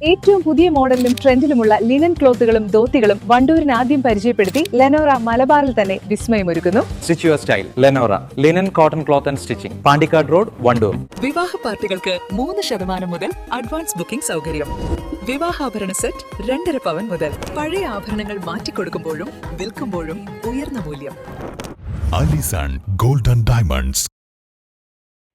ഏറ്റവും പുതിയ മോഡലിലും ട്രെൻഡിലുമുള്ള ലിനൻ ക്ലോത്തുകളും ധോത്തികളും വണ്ടൂരിന് ആദ്യം പരിചയപ്പെടുത്തി ലെനോറ മലബാറിൽ തന്നെ വിസ്മയമൊരുക്കുന്നു. Stitch your style Lenora linen cotton cloth and stitching, Pandikkad road, Wandoor. വിവാഹ പാർട്ടികൾക്ക് 3% മുതൽ അഡ്വാൻസ് ബുക്കിംഗ് സൗകര്യം. വിവാഹാഭരണ സെറ്റ് 2.5 പവൻ മുതൽ. പഴയ ആഭരണങ്ങൾ മാറ്റിക്കൊടുക്കുമ്പോഴും വിൽക്കുമ്പോഴും ഉയർന്ന മൂല്യം. Allison golden diamonds.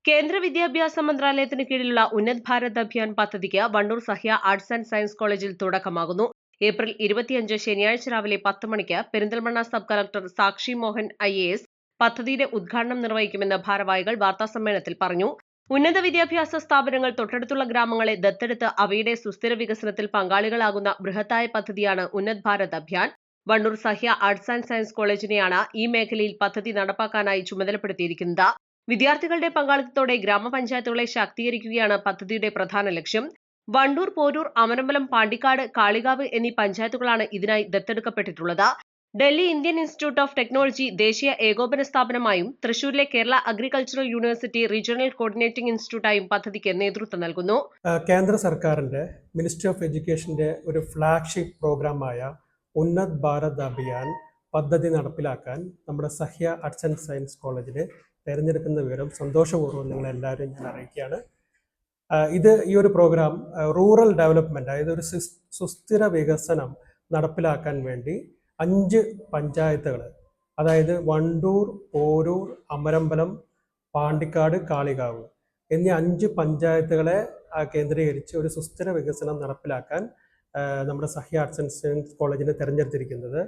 കേന്ദ്ര വിദ്യാഭ്യാസ മന്ത്രാലയത്തിന് കീഴിലുള്ള ഉന്നത് ഭാരത് അഭിയാൻ പദ്ധതിക്ക് Wandoor Sahya arts and science കോളേജിൽ തുടക്കമാകുന്നു. ഏപ്രിൽ 25 ശനിയാഴ്ച രാവിലെ 10 മണിക്ക് പെരിന്തൽമണ്ണ സബ് കളക്ടർ സാക്ഷി മോഹൻ IAS പദ്ധതിയുടെ ഉദ്ഘാടനം നിർവഹിക്കുമെന്ന് ഭാരവാഹികൾ വാർത്താസമ്മേളനത്തിൽ പറഞ്ഞു. ഉന്നത വിദ്യാഭ്യാസ സ്ഥാപനങ്ങൾ തൊട്ടടുത്തുള്ള ഗ്രാമങ്ങളെ ദത്തെടുത്ത് അവയുടെ സുസ്ഥിര വികസനത്തിൽ പങ്കാളികളാകുന്ന ബൃഹത്തായ പദ്ധതിയാണ് Unnat Bharat Abhiyan. Wandoor Sahya arts and science കോളേജിനെയാണ് ഈ മേഖലയിൽ പദ്ധതി നടപ്പാക്കാനായി ചുമതലപ്പെടുത്തിയിരിക്കുന്നത്. വിദ്യാർത്ഥികളുടെ പങ്കാളിത്തത്തോടെ ഗ്രാമപഞ്ചായത്തുകളെ ശാക്തീകരിക്കുകയാണ് പദ്ധതിയുടെ പ്രധാന ലക്ഷ്യം. വണ്ടൂർ, പോരൂർ, അമരമ്പലം, പാണ്ടിക്കാട്, കാളികാവ് എന്നീ പഞ്ചായത്തുകളാണ് ഇതിനായി ദത്തെടുക്കപ്പെട്ടിട്ടുള്ളത്. Delhi Indian institute of technology ദേശീയ ഏകോപന സ്ഥാപനമായും തൃശൂരിലെ Kerala agricultural university regional coordinating ഇൻസ്റ്റിറ്റ്യൂട്ടായും പദ്ധതിക്ക് നേതൃത്വം നൽകുന്നു. കേന്ദ്ര സർക്കാരിന്റെ മിനിസ്ട്രി ഓഫ് എഡ്യൂക്കേഷന്റെ ഒരു ഫ്ലാഗ്ഷിപ്പ് പ്രോഗ്രാമായ ഉന്നത് ഭാരത് അഭിയാൻ പദ്ധതി നടപ്പിലാക്കാൻ നമ്മുടെ സഹ്യ ആർട്സ് ആൻഡ് സയൻസ് കോളേജിൽ തിരഞ്ഞെടുക്കുന്ന വിവരം സന്തോഷപൂർവ്വം നിങ്ങളെല്ലാവരും ഞാൻ അറിയിക്കുകയാണ്. ഈ ഒരു പ്രോഗ്രാം റൂറൽ ഡെവലപ്മെൻറ്റ്, അതായത് ഒരു സുസ്ഥിര വികസനം നടപ്പിലാക്കാൻ വേണ്ടി 5 പഞ്ചായത്തുകൾ, അതായത് വണ്ടൂർ, പോരൂർ, അമരമ്പലം, പാണ്ടിക്കാട്, കാളികാവ് എന്നീ 5 പഞ്ചായത്തുകളെ കേന്ദ്രീകരിച്ച് ഒരു സുസ്ഥിര വികസനം നടപ്പിലാക്കാൻ നമ്മുടെ സഹ്യ ആർട്സ് ആൻഡ് സയൻസ് കോളേജിനെ തിരഞ്ഞെടുത്തിരിക്കുന്നത്.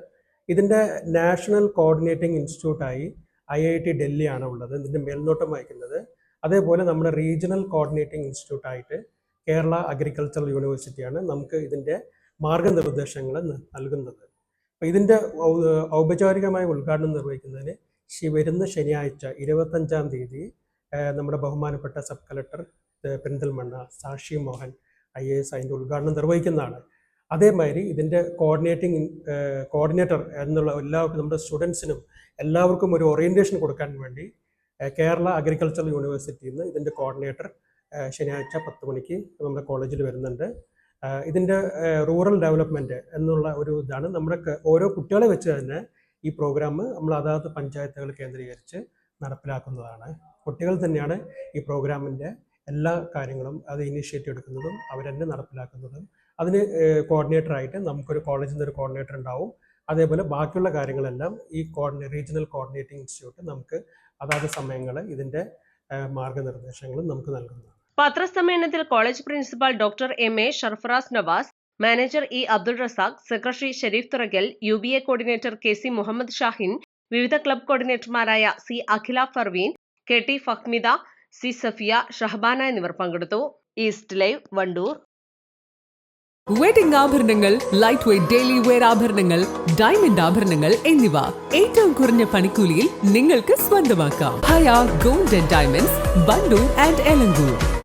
ഇതിൻ്റെ നാഷണൽ കോർഡിനേറ്റിംഗ് ഇൻസ്റ്റിറ്റ്യൂട്ടായി IIT ഡൽഹിയാണ് ഉള്ളത്, ഇതിൻ്റെ മേൽനോട്ടം വഹിക്കുന്നത്. അതേപോലെ നമ്മുടെ റീജിയണൽ കോർഡിനേറ്റിംഗ് ഇൻസ്റ്റിറ്റ്യൂട്ടായിട്ട് കേരള അഗ്രികൾച്ചറൽ യൂണിവേഴ്സിറ്റിയാണ് നമുക്ക് ഇതിൻ്റെ മാർഗനിർദ്ദേശങ്ങൾ നൽകുന്നത്. അപ്പോൾ ഇതിൻ്റെ ഔപചാരികമായ ഉദ്ഘാടനം നിർവഹിക്കുന്നതിന് വരുന്ന ശനിയാഴ്ച 25-ാം തീയതി നമ്മുടെ ബഹുമാനപ്പെട്ട സബ് കളക്ടർ പെരിന്തൽമണ്ണ സാക്ഷി മോഹൻ IAS അതിൻ്റെ ഉദ്ഘാടനം നിർവഹിക്കുന്നതാണ്. അതേമാതിരി ഇതിൻ്റെ കോർഡിനേറ്റർ എന്നുള്ള എല്ലാവർക്കും, നമ്മുടെ സ്റ്റുഡൻസിനും എല്ലാവർക്കും ഒരു ഓറിയൻറ്റേഷൻ കൊടുക്കാൻ വേണ്ടി കേരള അഗ്രികൾച്ചറൽ യൂണിവേഴ്സിറ്റിയിൽ നിന്ന് ഇതിൻ്റെ കോർഡിനേറ്റർ ശനിയാഴ്ച 10 മണിക്ക് നമ്മുടെ കോളേജിൽ വരുന്നുണ്ട്. ഇതിൻ്റെ റൂറൽ ഡെവലപ്മെൻറ്റ് എന്നുള്ള ഒരു ഇതാണ്. നമ്മുടെ ഓരോ കുട്ടികളെ വെച്ച് തന്നെ ഈ പ്രോഗ്രാം നമ്മൾ അതാത് പഞ്ചായത്തുകൾ കേന്ദ്രീകരിച്ച് നടപ്പിലാക്കുന്നതാണ്. കുട്ടികൾ തന്നെയാണ് ഈ പ്രോഗ്രാമിൻ്റെ എല്ലാ കാര്യങ്ങളും അത് ഇനീഷ്യേറ്റീവ് എടുക്കുന്നതും അവരെന്നെ നടപ്പിലാക്കുന്നതും. അതിന് കോർഡിനേറ്ററായിട്ട് നമുക്കൊരു കോളേജിൽ നിന്ന് ഒരു കോർഡിനേറ്റർ ഉണ്ടാവും. അതേപോലെ ബാക്കിയുള്ള കാര്യങ്ങളെല്ലാം ഈ റീജിയണൽ കോർഡിനേറ്റിംഗ് ഇൻസ്റ്റിറ്റ്യൂട്ട് നമുക്ക് അതാത് സമയങ്ങൾ ഇതിൻ്റെ മാർഗനിർദ്ദേശങ്ങളും നമുക്ക് നൽകുന്നതാണ്. പത്രസമ്മേളനത്തിൽ college principal doctor MA Sharfaraz Nawas, manager E Abdul Razak, secretary Sherif Thurakkal, UBA coordinator KC Muhammad Shahin, വിവിധ ക്ലബ് കോർഡിനേറ്റർമാരായ C Akhila Farveen, KT Fahmida, C Safiya, Shahabana എന്നിവർ പങ്കെടുത്തു. East live, Wandoor. വെഡിംഗ് ആഭരണങ്ങൾ, ലൈറ്റ് വെയ്റ്റ് ഡെയിലി വെയർ ആഭരണങ്ങൾ, ഡയമണ്ട് ആഭരണങ്ങൾ എന്നിവ ഏറ്റവും കുറഞ്ഞ പണിക്കൂലിയിൽ നിങ്ങൾക്ക് സ്വന്തമാക്കാം. Haya gold and diamonds, Wandoor and Elankur.